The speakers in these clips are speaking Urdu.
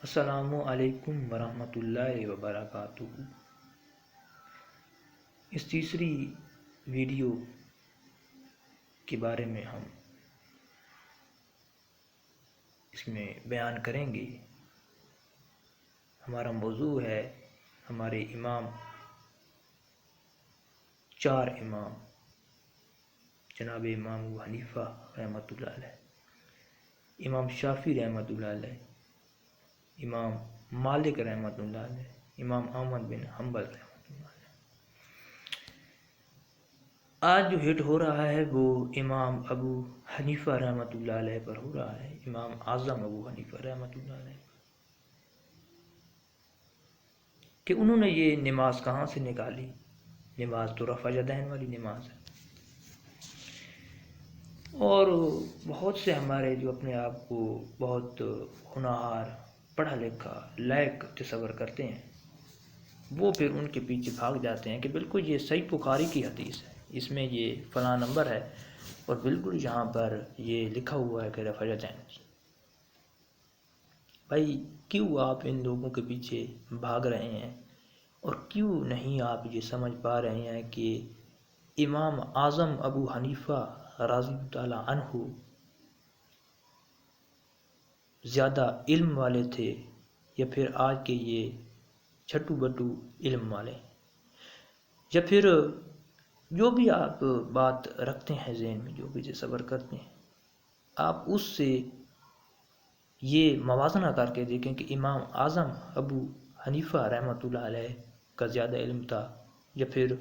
السلام علیکم ورحمۃ اللہ وبرکاتہ۔ اس تیسری ویڈیو کے بارے میں ہم اس میں بیان کریں گے۔ ہمارا موضوع ہے ہمارے امام، چار امام، جناب امام ابو حنیفہ رحمۃ اللہ علیہ، امام شافعی رحمۃ اللہ علیہ، امام مالک رحمۃ اللہ علیہ، امام احمد بن حنبل رحمۃ اللہ علیہ۔ آج جو ہٹ ہو رہا ہے وہ امام ابو حنیفہ رحمۃ اللہ علیہ پر ہو رہا ہے، امام اعظم ابو حنیفہ رحمۃ اللہ علیہ، کہ انہوں نے یہ نماز کہاں سے نکالی۔ نماز تو رفع یدین والی نماز ہے، اور بہت سے ہمارے جو اپنے آپ کو بہت ہونہار، پڑھا لکھا، لائق تصور کرتے ہیں، وہ پھر ان کے پیچھے بھاگ جاتے ہیں کہ بالکل یہ صحیح بخاری کی حدیث ہے، اس میں یہ فلاں نمبر ہے اور بالکل یہاں پر یہ لکھا ہوا ہے کہ رفع یدین۔ بھائی کیوں آپ ان لوگوں کے پیچھے بھاگ رہے ہیں، اور کیوں نہیں آپ یہ سمجھ پا رہے ہیں کہ امام اعظم ابو حنیفہ رضی اللہ تعالیٰ عنہ زیادہ علم والے تھے یا پھر آج کے یہ چھٹو بٹو علم والے، یا پھر جو بھی آپ بات رکھتے ہیں ذہن میں، جو بھی تصور کرتے ہیں، آپ اس سے یہ موازنہ کر کے دیکھیں کہ امام اعظم ابو حنیفہ رحمۃ اللہ علیہ کا زیادہ علم تھا، یا پھر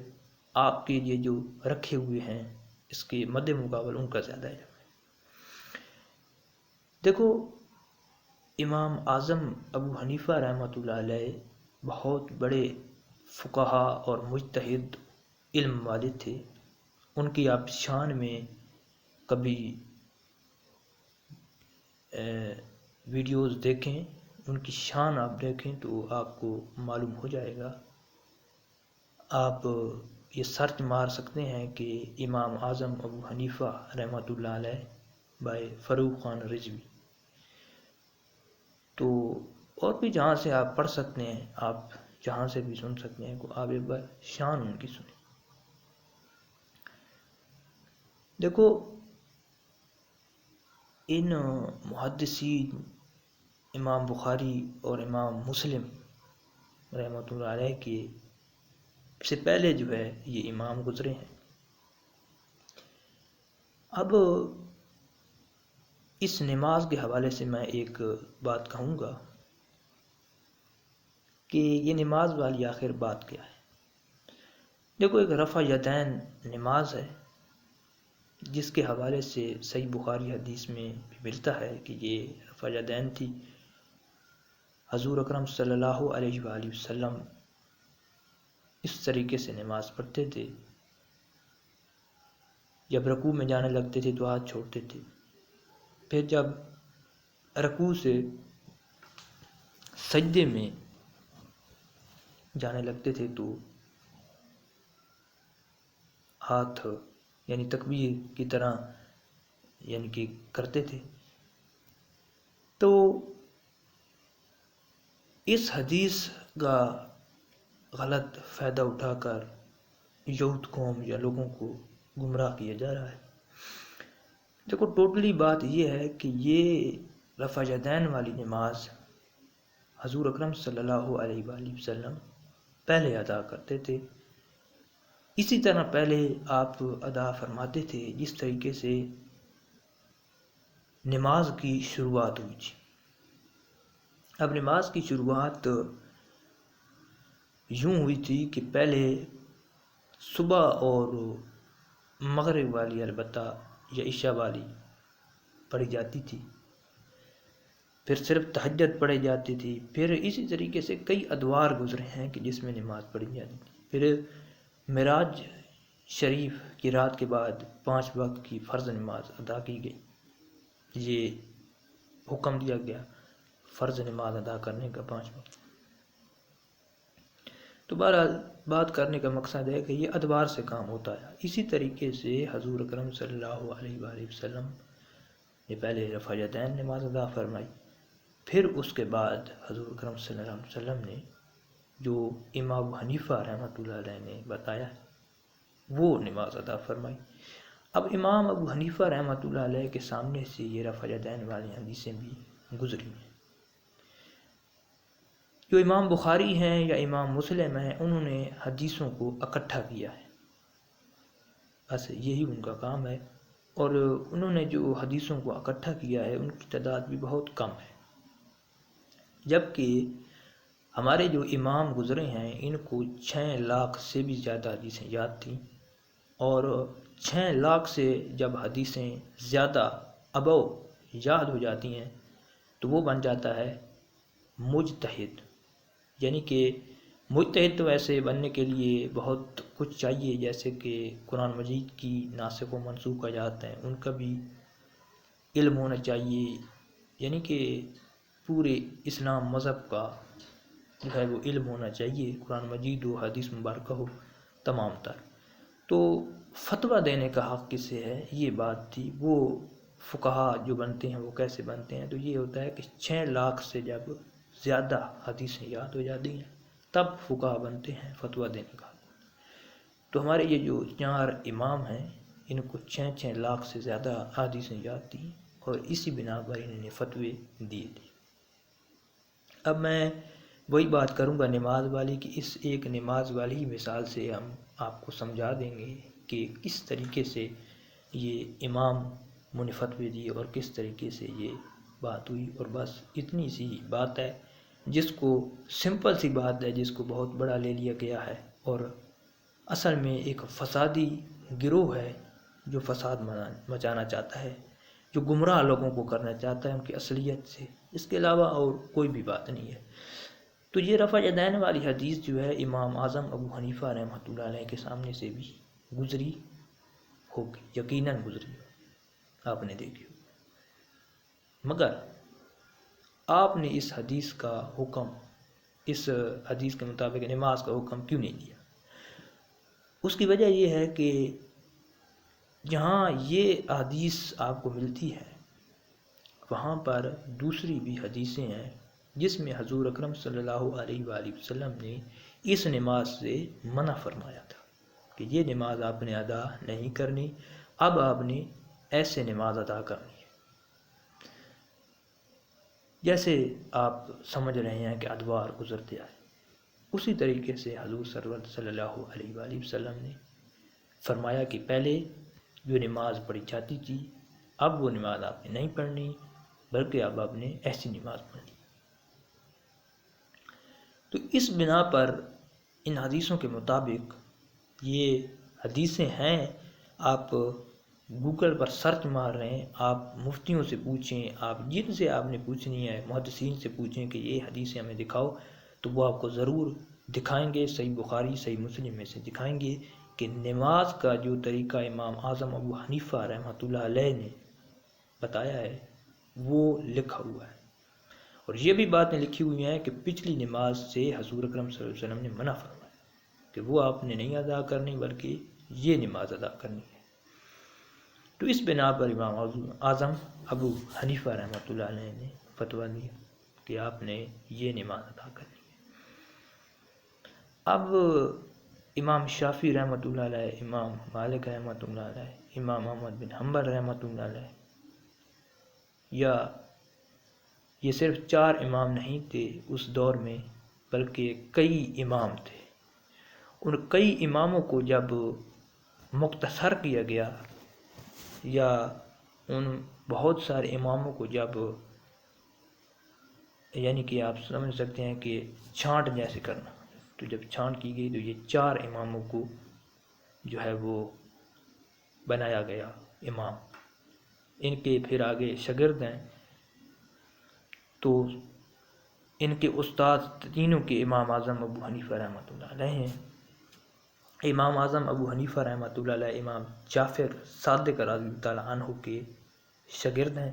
آپ کے لیے جو رکھے ہوئے ہیں اس کے مد مقابل ان کا زیادہ علم ہے۔ دیکھو، امام اعظم ابو حنیفہ رحمۃ اللہ علیہ بہت بڑے فقہا اور مجتہد علم والے تھے۔ ان کی آپ شان میں کبھی ویڈیوز دیکھیں، ان کی شان آپ دیکھیں تو آپ کو معلوم ہو جائے گا۔ آپ یہ سرچ مار سکتے ہیں کہ امام اعظم ابو حنیفہ رحمۃ اللہ علیہ بائے فروخ خان رضوی، تو اور بھی جہاں سے آپ پڑھ سکتے ہیں، آپ جہاں سے بھی سن سکتے ہیں، آپ ایک بار شان ان کی سنیں۔ دیکھو، ان محدثین امام بخاری اور امام مسلم رحمۃ اللہ علیہ کے سے پہلے جو ہے یہ امام گزرے ہیں۔ اب اس نماز کے حوالے سے میں ایک بات کہوں گا کہ یہ نماز والی آخر بات کیا ہے۔ دیکھو، ایک رفع یدین نماز ہے جس کے حوالے سے صحیح بخاری حدیث میں بھی ملتا ہے کہ یہ رفع یدین تھی۔ حضور اکرم صلی اللہ علیہ وآلہ وسلم اس طریقے سے نماز پڑھتے تھے، جب رکوع میں جانے لگتے تھے تو ہاتھ چھوڑتے تھے، پھر جب رکوع سے سجدے میں جانے لگتے تھے تو ہاتھ یعنی تکبیر کی طرح یعنی کہ کرتے تھے۔ تو اس حدیث کا غلط فائدہ اٹھا کر یہود قوم یا لوگوں کو گمراہ کیا جا رہا ہے۔ دیکھو، ٹوٹلی بات یہ ہے کہ یہ رفع یدین والی نماز حضور اکرم صلی اللہ علیہ وآلہ وسلم پہلے ادا کرتے تھے، اسی طرح پہلے آپ ادا فرماتے تھے جس طریقے سے نماز کی شروعات ہوئی تھی۔ اب نماز کی شروعات یوں ہوئی تھی کہ پہلے صبح اور مغرب والی البتہ یا عشاء والی پڑھی جاتی تھی، پھر صرف تہجد پڑھی جاتی تھی، پھر اسی طریقے سے کئی ادوار گزرے ہیں کہ جس میں نماز پڑھی جاتی تھی۔ پھر معراج شریف کی رات کے بعد 5 وقت کی فرض نماز ادا کی گئی، یہ حکم دیا گیا فرض نماز ادا کرنے کا 5 وقت۔ تو بہرحال بات کرنے کا مقصد ہے کہ یہ ادوار سے کام ہوتا ہے۔ اسی طریقے سے حضور اکرم صلی اللہ علیہ وآلہ وسلم نے پہلے رفع یدین نماز ادا فرمائی، پھر اس کے بعد حضور اکرم صلی اللہ علیہ وسلم نے جو امام ابو حنیفہ رحمۃ اللہ علیہ نے بتایا وہ نماز ادا فرمائی۔ اب امام ابو حنیفہ رحمۃ اللہ علیہ کے سامنے سے یہ رفع یدین والی حدیثیں بھی گزری ہیں۔ جو امام بخاری ہیں یا امام مسلم ہیں انہوں نے حدیثوں کو اکٹھا کیا ہے، بس یہی ان کا کام ہے، اور انہوں نے جو حدیثوں کو اکٹھا کیا ہے ان کی تعداد بھی بہت کم ہے، جبکہ ہمارے جو امام گزرے ہیں ان کو 6 لاکھ سے بھی زیادہ حدیثیں یاد تھیں، اور 6 لاکھ سے جب حدیثیں زیادہ ابو یاد ہو جاتی ہیں تو وہ بن جاتا ہے مجتہد۔ یعنی کہ مجتہد تو ایسے بننے کے لیے بہت کچھ چاہیے، جیسے کہ قرآن مجید کی ناسخ و منسوخ آیات ہیں ان کا بھی علم ہونا چاہیے، یعنی کہ پورے اسلام مذہب کا جو ہے وہ علم ہونا چاہیے، قرآن مجید و حدیث مبارکہ ہو تمام تر۔ تو فتویٰ دینے کا حق کس سے ہے، یہ بات تھی۔ وہ فقہا جو بنتے ہیں وہ کیسے بنتے ہیں، تو یہ ہوتا ہے کہ 6 لاکھ سے جب زیادہ حدیثیں یاد ہو جاتی ہیں تب فقہا بنتے ہیں فتویٰ دینے کا۔ تو ہمارے یہ جو 4 امام ہیں ان کو 6 لاکھ سے زیادہ حدیثیں یاد تھیں، اور اسی بنا پر انہوں نے فتوے دیے تھے۔ اب میں وہی بات کروں گا نماز والی، کہ اس ایک نماز والی مثال سے ہم آپ کو سمجھا دیں گے کہ کس طریقے سے یہ امام نے فتوے دیے اور کس طریقے سے یہ بات ہوئی۔ اور بس اتنی سی بات ہے، جس کو سمپل سی بات ہے جس کو بہت بڑا لے لیا گیا ہے، اور اصل میں ایک فسادی گروہ ہے جو فساد مچانا چاہتا ہے، جو گمراہ لوگوں کو کرنا چاہتا ہے ان کی اصلیت سے، اس کے علاوہ اور کوئی بھی بات نہیں ہے۔ تو یہ رفع یدین والی حدیث جو ہے امام اعظم ابو حنیفہ رحمۃ اللہ علیہ کے سامنے سے بھی گزری ہوگی، یقیناً گزری، آپ نے دیکھی، مگر آپ نے اس حدیث کا حکم، اس حدیث کے مطابق نماز کا حکم کیوں نہیں دیا؟ اس کی وجہ یہ ہے کہ جہاں یہ حدیث آپ کو ملتی ہے وہاں پر دوسری بھی حدیثیں ہیں جس میں حضور اکرم صلی اللہ علیہ وآلہ وسلم نے اس نماز سے منع فرمایا تھا کہ یہ نماز آپ نے ادا نہیں کرنی، اب آپ نے ایسے نماز ادا کرنی ہے۔ جیسے آپ سمجھ رہے ہیں کہ ادوار گزرتے آئے، اسی طریقے سے حضور سرور صلی اللہ علیہ وآلہ وسلم نے فرمایا کہ پہلے جو نماز پڑھی جاتی تھی اب وہ نماز آپ نے نہیں پڑھنی، بلکہ اب آپ نے ایسی نماز پڑھنی۔ تو اس بنا پر ان حدیثوں کے مطابق یہ حدیثیں ہیں، آپ گوگل پر سرچ مار رہے ہیں، آپ مفتیوں سے پوچھیں، آپ جن سے آپ نے پوچھنی ہے، محدثین سے پوچھیں کہ یہ حدیثیں ہمیں دکھاؤ، تو وہ آپ کو ضرور دکھائیں گے، صحیح بخاری صحیح مسلم میں سے دکھائیں گے کہ نماز کا جو طریقہ امام اعظم ابو حنیفہ رحمۃ اللہ علیہ نے بتایا ہے وہ لکھا ہوا ہے، اور یہ بھی باتیں لکھی ہوئی ہیں کہ پچھلی نماز سے حضور اکرم صلی اللہ علیہ وسلم نے منع فرمایا کہ وہ آپ نے نہیں ادا کرنی بلکہ یہ نماز ادا کرنی ہے۔ تو اس بنا پر امام اعظم ابو حنیفہ رحمۃ اللہ علیہ نے فتویٰ دیا کہ آپ نے یہ نماز ادا کرنی ہے۔ اب امام شافعی رحمۃ اللہ علیہ، امام مالک رحمۃ اللہ علیہ، امام احمد بن حنبل رحمۃ اللہ علیہ، یا یہ صرف 4 امام نہیں تھے اس دور میں بلکہ کئی امام تھے، ان کئی اماموں کو جب مختصر کیا گیا یا ان بہت سارے اماموں کو جب، یعنی کہ آپ سمجھ سکتے ہیں کہ چھانٹ جیسے کرنا، تو جب چھانٹ کی گئی تو یہ 4 اماموں کو جو ہے وہ بنایا گیا امام، ان کے پھر آگے شاگرد ہیں، تو ان کے استاد تینوں کے امام اعظم ابو حنیفہ رحمۃ اللہ علیہ ہیں۔ امام اعظم ابو حنیفہ رحمۃ اللہ علیہ امام جعفر صادق رضی اللہ عنہ کے شاگرد ہیں۔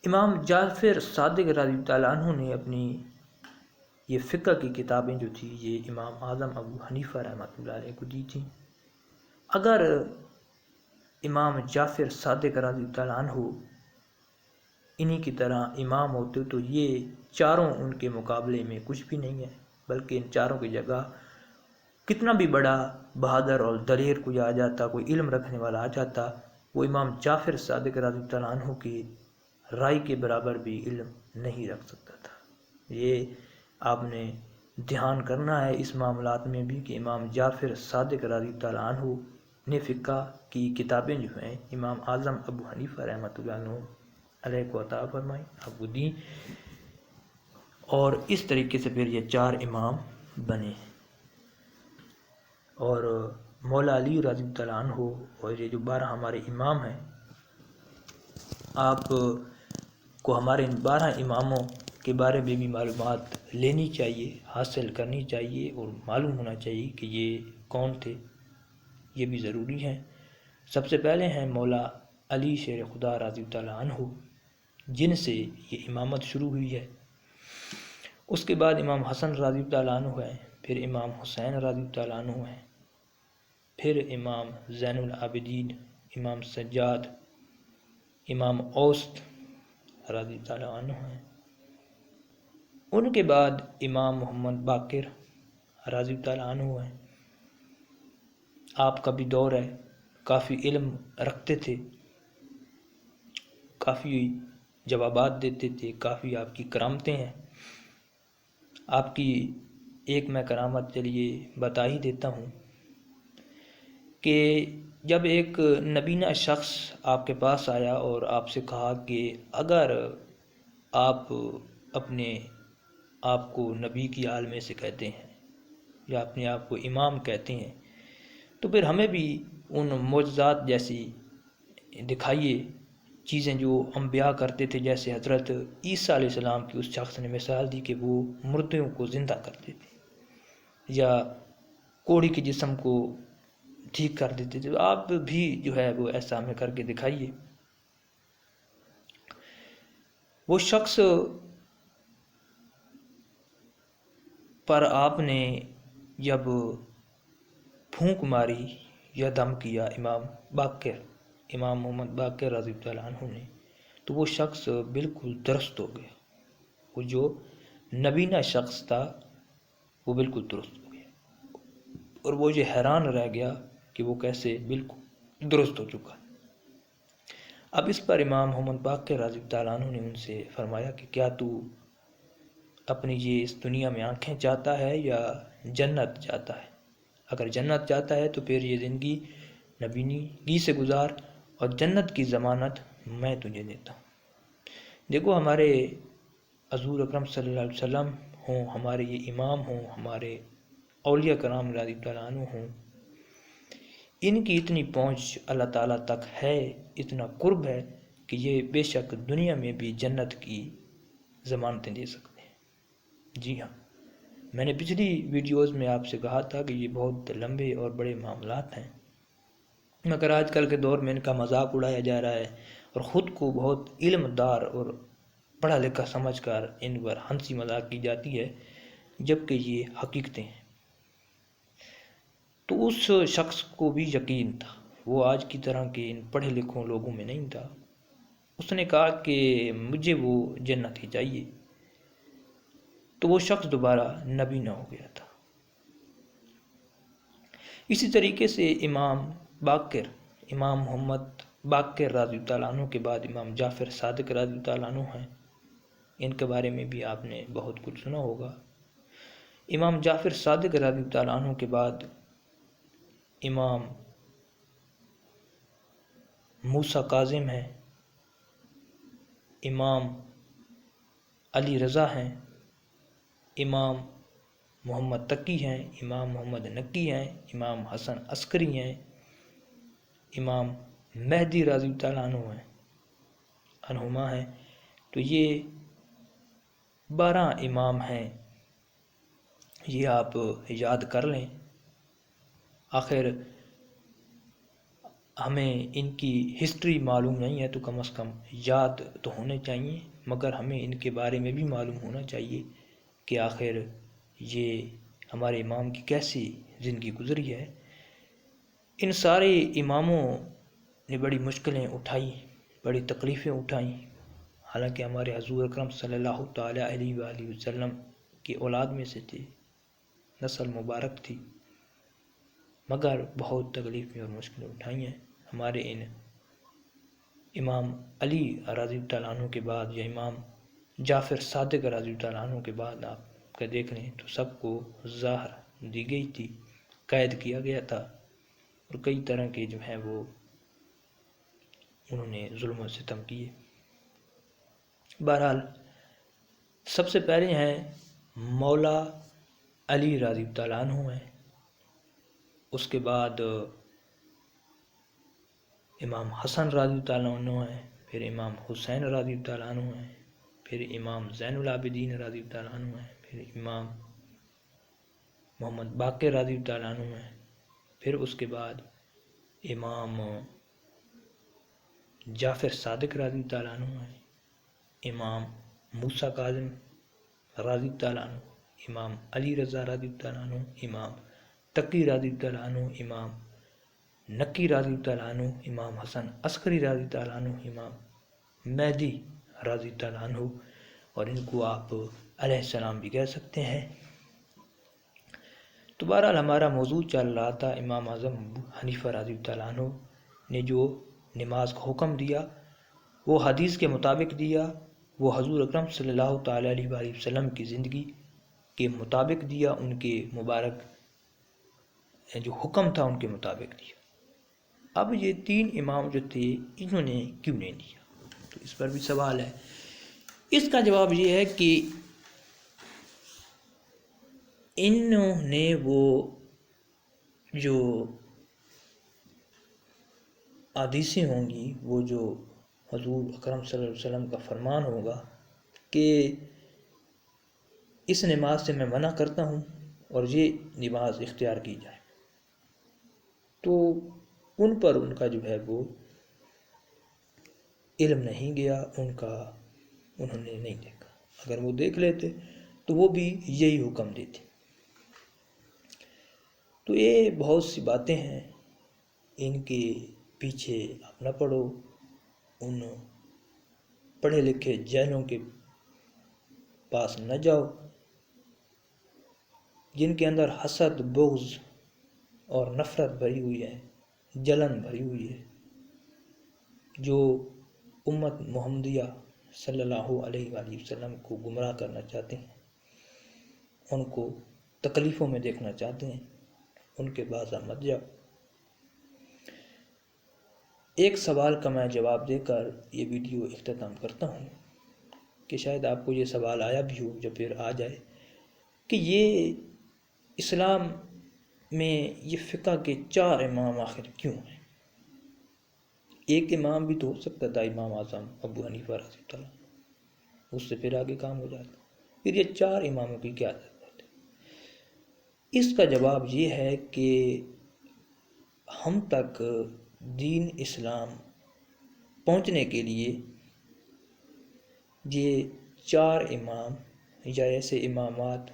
امام جعفر صادق رضی اللہ عنہ نے اپنی یہ فقہ کی کتابیں جو تھی یہ امام اعظم ابو حنیفہ رحمۃ اللہ علیہ کو دی تھیں۔ اگر امام جعفر صادق رضی اللہ عنہ انہی کی طرح امام ہوتے تو یہ چاروں ان کے مقابلے میں کچھ بھی نہیں ہے، بلکہ ان چاروں کی جگہ کتنا بھی بڑا بہادر اور دلیر کوئی آ جاتا، کوئی علم رکھنے والا آ جاتا، وہ امام جعفر صادق رضی اللہ عنہ کی رائے کے برابر بھی علم نہیں رکھ سکتا تھا۔ یہ آپ نے دھیان کرنا ہے اس معاملات میں بھی کہ امام جعفر صادق رضی اللہ عنہ نے فقہ کی کتابیں جو ہیں امام اعظم ابو حنیفہ رحمۃ اللہ علیہ کو عطا فرمائیں، آپ کو دیں، اور اس طریقے سے پھر یہ چار امام بنے، اور مولا علی رضی اللہ عنہ اور یہ جو 12 ہمارے امام ہیں، آپ کو ہمارے ان 12 اماموں کے بارے میں بھی معلومات لینی چاہیے، حاصل کرنی چاہیے، اور معلوم ہونا چاہیے کہ یہ کون تھے، یہ بھی ضروری ہے۔ سب سے پہلے ہیں مولا علی شیر خدا رضی اللہ عنہ، جن سے یہ امامت شروع ہوئی ہے۔ اس کے بعد امام حسن رضی اللہ عنہ ہیں، پھر امام حسین رضی اللہ عنہ ہیں، پھر امام زین العابدین، امام سجاد، امام اوست رضی اللہ عنہ ہیں، ان کے بعد امام محمد باقر رضی اللہ عنہ ہیں۔ آپ کا بھی دور ہے، کافی علم رکھتے تھے، کافی جوابات دیتے تھے، کافی آپ کی کرامتیں ہیں۔ آپ کی ایک میں کرامت چلیے بتا ہی دیتا ہوں کہ جب ایک نبینہ شخص آپ کے پاس آیا اور آپ سے کہا کہ اگر آپ اپنے آپ کو نبی کی آل میں سے کہتے ہیں یا اپنے آپ کو امام کہتے ہیں تو پھر ہمیں بھی ان معجزات جیسی دکھائیے، چیزیں جو انبیاء کرتے تھے، جیسے حضرت عیسیٰ علیہ السلام کی اس شخص نے مثال دی کہ وہ مردوں کو زندہ کرتے تھے یا کوڑی کے جسم کو ٹھیک کر دیتے تھے، آپ بھی جو ہے وہ ایسا ہمیں کر کے دکھائیے۔ وہ شخص پر آپ نے جب پھونک ماری یا دم کیا امام محمد باقر رضی اللہ عنہ نے، تو وہ شخص بالکل درست ہو گیا، وہ جو نبینہ شخص تھا وہ بالکل درست ہو گیا، اور وہ یہ حیران رہ گیا کہ وہ کیسے بالکل درست ہو چکا۔ اب اس پر امام محمد باقر رضی اللہ عنہ نے ان سے فرمایا کہ کیا تو اپنی یہ اس دنیا میں آنکھیں چاہتا ہے یا جنت چاہتا ہے؟ اگر جنت چاہتا ہے تو پھر یہ زندگی نبینگی سے گزار، اور جنت کی ضمانت میں تجھے دیتا ہوں۔ دیکھو، ہمارے حضور اکرم صلی اللہ علیہ وسلم ہوں، ہمارے یہ امام ہوں، ہمارے اولیاء کرام رضی اللہ عنہ ہوں، ان کی اتنی پہنچ اللہ تعالیٰ تک ہے، اتنا قرب ہے کہ یہ بے شک دنیا میں بھی جنت کی ضمانتیں دے سکتے ہیں۔ جی ہاں، میں نے پچھلی ویڈیوز میں آپ سے کہا تھا کہ یہ بہت لمبے اور بڑے معاملات ہیں، مگر آج کل کے دور میں ان کا مذاق اڑایا جا رہا ہے اور خود کو بہت علم دار اور پڑھا لکھا سمجھ کر ان پر ہنسی مذاق کی جاتی ہے، جبکہ یہ حقیقتیں ہیں۔ تو اس شخص کو بھی یقین تھا، وہ آج کی طرح کے ان پڑھے لکھوں لوگوں میں نہیں تھا۔ اس نے کہا کہ مجھے وہ جنت ہی چاہیے، تو وہ شخص دوبارہ نبی نہ ہو گیا تھا۔ اسی طریقے سے امام محمد باقر رضی اللہ عنہ کے بعد امام جعفر صادق رضی اللہ عنہ ہیں، ان کے بارے میں بھی آپ نے بہت کچھ سنا ہوگا۔ امام جعفر صادق رضی اللہ عنہ کے بعد امام موسیٰ کاظم ہیں، امام علی رضا ہیں، امام محمد تقی ہیں، امام محمد نقی ہیں، امام حسن عسکری ہیں، امام مہدی رضی اللہ عنہما ہیں۔ تو یہ 12 امام ہیں، یہ آپ یاد کر لیں۔ آخر ہمیں ان کی ہسٹری معلوم نہیں ہے تو کم از کم یاد تو ہونے چاہیے، مگر ہمیں ان کے بارے میں بھی معلوم ہونا چاہیے کہ آخر یہ ہمارے امام کی کیسی زندگی گزری ہے۔ ان سارے اماموں نے بڑی مشکلیں اٹھائی، بڑی تکلیفیں اٹھائیں، حالانکہ ہمارے حضور اکرم صلی اللہ تعالیٰ علیہ وآلہ وسلم کی اولاد میں سے تھے، نسل مبارک تھی، مگر بہت تکلیفیں اور مشکلیں اٹھائی ہیں۔ ہمارے ان امام علی رضی اللہ عنہ کے بعد یا امام جعفر صادق رضی اللہ عنہ کے بعد آپ کا دیکھ لیں تو سب کو زہر دی گئی تھی، قید کیا گیا تھا، اور کئی طرح کے جو ہیں وہ انہوں نے ظلم و ستم کیے۔ بہرحال سب سے پہلے ہیں مولا علی رضی اللہ عنہ ہیں، اس کے بعد امام حسن رضی اللہ عنہ ہیں، پھر امام حسین رضی اللہ عنہ ہیں، پھر امام زین العابدین رضی اللہ عنہ ہیں، پھر امام محمد باقر رضی اللہ عنہ ہیں، پھر اس کے بعد امام جعفر صادق رضی اللہ عنہ ہیں، امام موسیٰ کاظم رضی اللہ عنہ، امام علی رضا رضی اللہ عنہ، امام تقی رضی اللہ عنہ، امام نقی رضی اللہ عنہ، امام حسن عسکری رضی اللہ عنہ، امام مہدی رضی اللہ عنہ، اور ان کو آپ علیہ السلام بھی کہہ سکتے ہیں۔ تو بہرحال ہمارا موضوع چل رہا تھا امام اعظم ابو حنیفہ رضی اللہ عنہ نے جو نماز کا حکم دیا وہ حدیث کے مطابق دیا، وہ حضور اکرم صلی اللہ تعالیٰ علیہ وآلہ وسلم کی زندگی کے مطابق دیا، ان کے مبارک جو حکم تھا ان کے مطابق دیا۔ اب یہ تین امام جو تھے انہوں نے کیوں نہیں دیا، تو اس پر بھی سوال ہے۔ اس کا جواب یہ ہے کہ انہوں نے وہ جو حدیثیں ہوں گی، وہ جو حضور اکرم صلی اللہ علیہ وسلم کا فرمان ہوگا کہ اس نماز سے میں منع کرتا ہوں اور یہ نماز اختیار کی جائے، تو ان پر ان کا جو ہے وہ علم نہیں گیا، انہوں نے نہیں دیکھا۔ اگر وہ دیکھ لیتے تو وہ بھی یہی حکم دیتے۔ تو یہ بہت سی باتیں ہیں، ان کے پیچھے آپ نہ پڑو، ان پڑھے لکھے جہلوں کے پاس نہ جاؤ جن کے اندر حسد، بغض اور نفرت بھری ہوئی ہے، جلن بھری ہوئی ہے، جو امت محمدیہ صلی اللہ علیہ وآلہ وسلم کو گمراہ کرنا چاہتے ہیں، ان کو تکلیفوں میں دیکھنا چاہتے ہیں، ان کے پاس مت جاؤ۔ ایک سوال کا میں جواب دے کر یہ ویڈیو اختتام کرتا ہوں کہ شاید آپ کو یہ سوال آیا بھی ہو، جو پھر آ جائے، کہ یہ اسلام میں یہ فقہ کے 4 امام آخر کیوں ہیں؟ ایک امام بھی تو ہو سکتا تھا، امام اعظم ابو حنیفہ رضی اللہ عنہ، اس سے پھر آگے کام ہو جاتا، پھر یہ 4 اماموں کی کیا ضرورت ہے؟ اس کا جواب یہ ہے کہ ہم تک دین اسلام پہنچنے کے لیے یہ 4 امام یا ایسے امامات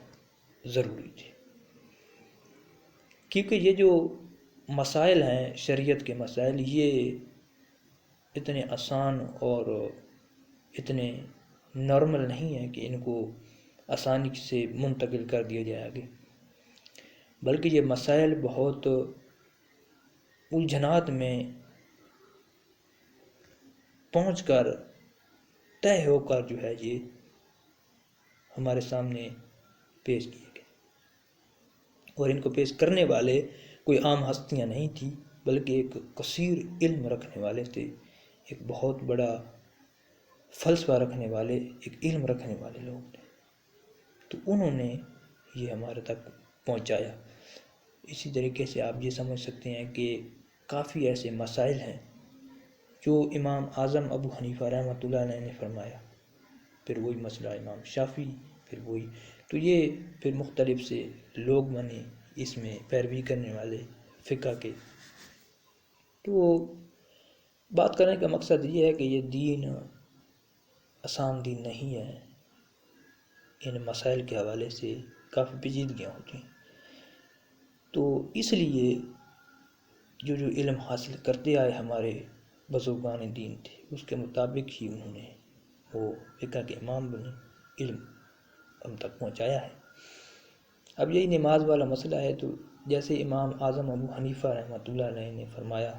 ضروری تھے، کیونکہ یہ جو مسائل ہیں، شریعت کے مسائل، یہ اتنے آسان اور اتنے نارمل نہیں ہیں کہ ان کو آسانی سے منتقل کر دیا جائے آگے، بلکہ یہ مسائل بہت الجھنات میں پہنچ کر طے ہو کر جو ہے یہ ہمارے سامنے پیش کیے گئے، اور ان کو پیش کرنے والے کوئی عام ہستیاں نہیں تھیں، بلکہ ایک کثیر علم رکھنے والے تھے، ایک بہت بڑا فلسفہ رکھنے والے، ایک علم رکھنے والے لوگ تھے، تو انہوں نے یہ ہمارے تک پہنچایا۔ اسی طریقے سے آپ یہ سمجھ سکتے ہیں کہ کافی ایسے مسائل ہیں جو امام اعظم ابو حنیفہ رحمۃ اللہ علیہ نے فرمایا، پھر وہی مسئلہ امام شافعی، پھر وہی، تو یہ پھر مختلف سے لوگ بنے اس میں پیروی کرنے والے فقہ کے۔ تو بات کرنے کا مقصد یہ ہے کہ یہ دین آسان دین نہیں ہے، ان مسائل کے حوالے سے کافی پیچیدگیاں ہوتی ہیں، تو اس لیے جو علم حاصل کرتے آئے ہمارے بزرگان دین تھے، اس کے مطابق ہی انہوں نے وہ فقہ کے امام بنے، علم ہم تک پہنچایا ہے۔ اب یہی نماز والا مسئلہ ہے، تو جیسے امام اعظم ابو حنیفہ رحمۃ اللہ علیہ نے فرمایا،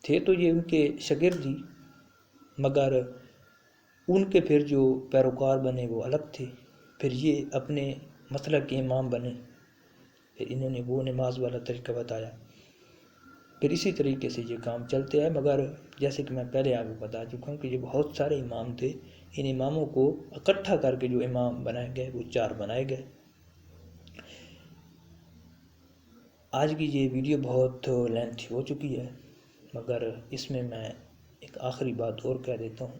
تھے تو یہ ان کے شاگرد ہی، مگر ان کے پھر جو پیروکار بنے وہ الگ تھے، پھر یہ اپنے مسلک کے امام بنے، پھر انہوں نے وہ نماز والا طریقہ بتایا، پھر اسی طریقے سے یہ کام چلتے آئے۔ مگر جیسے کہ میں پہلے آپ کو بتا چکا ہوں کہ یہ بہت سارے امام تھے، ان اماموں کو اکٹھا کر کے جو امام بنائے گئے وہ 4 بنائے گئے۔ آج کی یہ ویڈیو بہت لینتھی ہو چکی ہے، مگر اس میں ایک آخری بات اور کہہ دیتا ہوں۔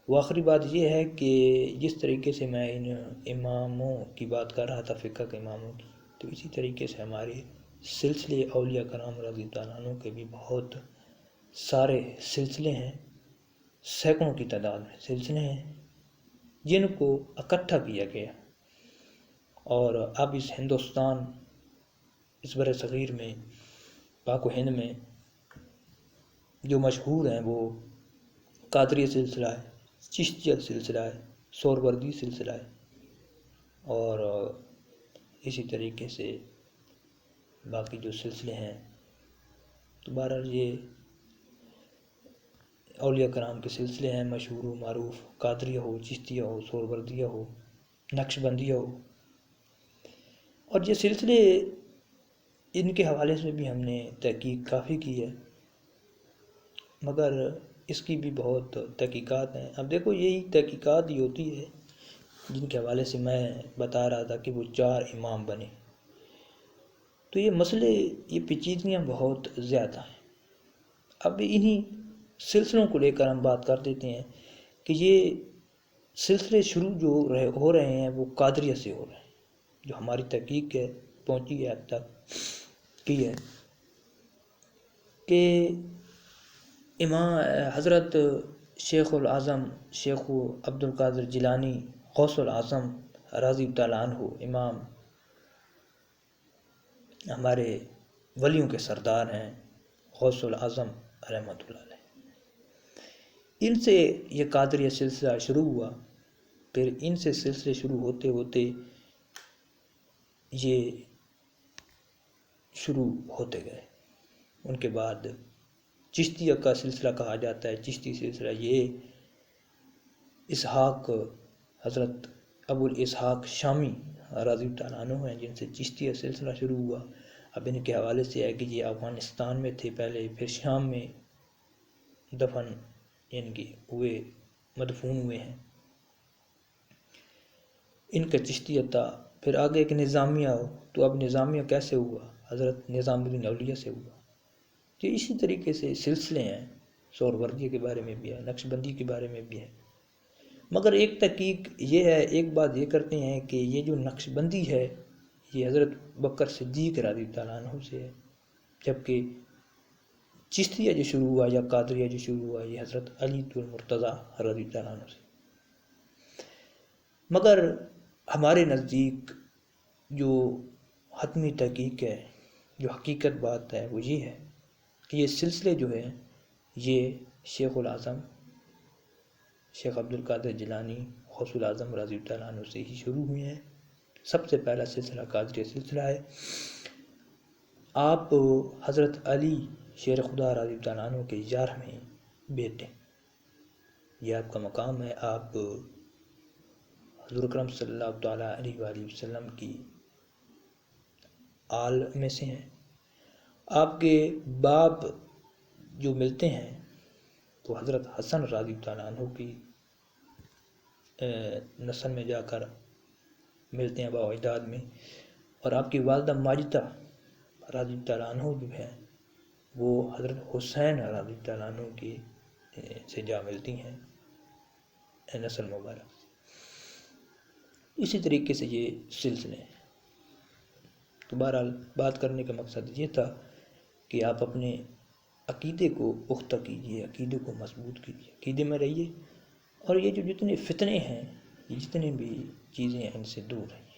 وہ آخری بات یہ ہے کہ جس طریقے سے میں ان اماموں کی بات کر رہا تھا، فقہ کے اماموں کی، تو اسی طریقے سے ہمارے سلسلے اولیاء کرام رضی اللہ عنہ کے بھی بہت سارے سلسلے ہیں، سینکڑوں کی تعداد میں سلسلے ہیں جن کو اکٹھا کیا گیا، اور اب اس ہندوستان، اس بر صغیر میں، پاک و ہند میں جو مشہور ہیں وہ قادریہ سلسلہ ہے، چشتیہ سلسلہ ہے، سہروردی سلسلہ ہے، اور اسی طریقے سے باقی جو سلسلے ہیں۔ تو بہرحال یہ اولیاء کرام کے سلسلے ہیں، مشہور و معروف، قادریہ ہو، چشتیہ ہو، سہروردیہ ہو، نقش بندیہ ہو، اور یہ سلسلے، ان کے حوالے سے بھی ہم نے تحقیق کافی کی ہے، مگر اس کی بھی بہت تحقیقات ہیں۔ اب دیکھو، یہی تحقیقات ہی ہوتی ہے جن کے حوالے سے میں بتا رہا تھا کہ وہ 4 امام بنے۔ تو یہ مسئلے، یہ پیچیدگیاں بہت زیادہ ہیں۔ اب انہی سلسلوں کو لے کر ہم بات کر دیتے ہیں کہ یہ سلسلے شروع جو ہو رہے ہیں وہ قادریہ سے ہو رہے ہیں، جو ہماری تحقیق ہے پہنچی ہے اب تک کی ہے کہ امام حضرت شیخ العظم شیخ عبد القادر جیلانی غوث العظم رضی اللہ عنہ، امام ہمارے ولیوں کے سردار ہیں، غوث العظم رحمۃ اللہ علیہ، ان سے یہ قادریہ سلسلہ شروع ہوا۔ پھر ان سے سلسلے شروع ہوتے ہوتے یہ شروع ہوتے گئے۔ ان کے بعد چشتیہ کا سلسلہ کہا جاتا ہے، چشتی سلسلہ، یہ اسحاق، حضرت ابو الاسحاق شامی رضی اللہ عنہ ہیں جن سے چشتیہ سلسلہ شروع ہوا۔ اب ان کے حوالے سے ہے کہ یہ افغانستان میں تھے پہلے، پھر شام میں دفن یعنی کہ مدفون ہوئے ہیں، ان کا چشتیہ تھا۔ پھر آگے ایک نظامیہ ہو، تو اب نظامیہ کیسے ہوا؟ حضرت نظام الدین اولیاء سے ہوا۔ تو اسی طریقے سے سلسلے ہیں، سہروردیہ کے بارے میں بھی ہے، نقش بندی کے بارے میں بھی ہے۔ مگر ایک تحقیق یہ ہے، ایک بات یہ کرتے ہیں کہ یہ جو نقش بندی ہے یہ حضرت بکر صدیق رضی اللہ عنہ سے ہے، جبکہ چشتیہ جو شروع ہوا یا قادریہ جو شروع ہوا یہ حضرت علی المرتضیٰ رضی اللہ عنہ سے۔ مگر ہمارے نزدیک جو حتمی تحقیق ہے، جو حقیقت بات ہے، وہ یہ ہے کہ یہ سلسلے جو ہیں یہ شیخ العظم شیخ عبد القادر جیلانی غوث العظم رضی اللہ عنہ سے ہی شروع ہوئے ہیں۔ سب سے پہلا سلسلہ قادریہ سلسلہ ہے۔ آپ حضرت علی شیر خدا رضی اللہ عنہ کے 11ویں بیٹے، یہ آپ کا مقام ہے، آپ حضور اکرم صلی اللہ تعالیٰ علیہ وآلہ وسلم کی آل میں سے ہیں۔ آپ کے باپ جو ملتے ہیں وہ حضرت حسن رضی اللہ عنہ کی نسل میں جا کر ملتے ہیں، آباء و اجداد میں، اور آپ کی والدہ ماجدہ رضی اللہ عنہ جو ہے وہ حضرت حسین رضی اللہ عنہ کی سے جا ملتی ہیں نسل مبارک۔ اسی طریقے سے یہ سلسلے ہیں۔ تو بہرحال بات کرنے کا مقصد یہ تھا کہ آپ اپنے عقیدے کو پختہ کیجیے، عقیدے کو مضبوط کیجیے، عقیدے میں رہیے، اور یہ جو جتنے فتنے ہیں، یہ جتنے بھی چیزیں ہیں ان سے دور رہیں۔